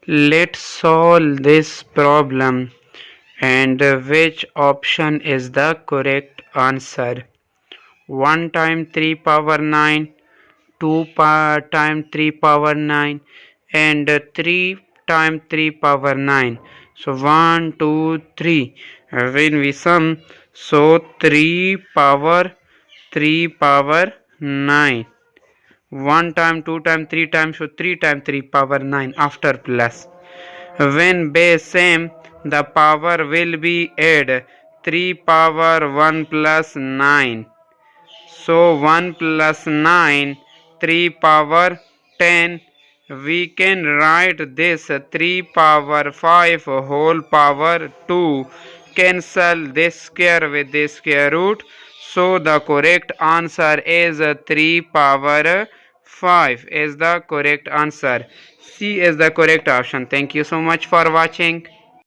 Let's solve this problem. And which option is the correct answer? 1 times 3 power 9, 2 times 3 power 9, and 3 times 3 power 9. So 1, 2, 3. When we sum, so 3 power 9. 1 time, 2 time, 3 times, so 3 times 3 power 9 after plus. When base same, the power will be add 3 power 1 plus 9. So 1 plus 9, 3 power 10. We can write this 3 power 5 whole power 2. Cancel this square with this square root. So the correct answer is 3 power 5 is the correct answer. C is the correct option. Thank you so much for watching.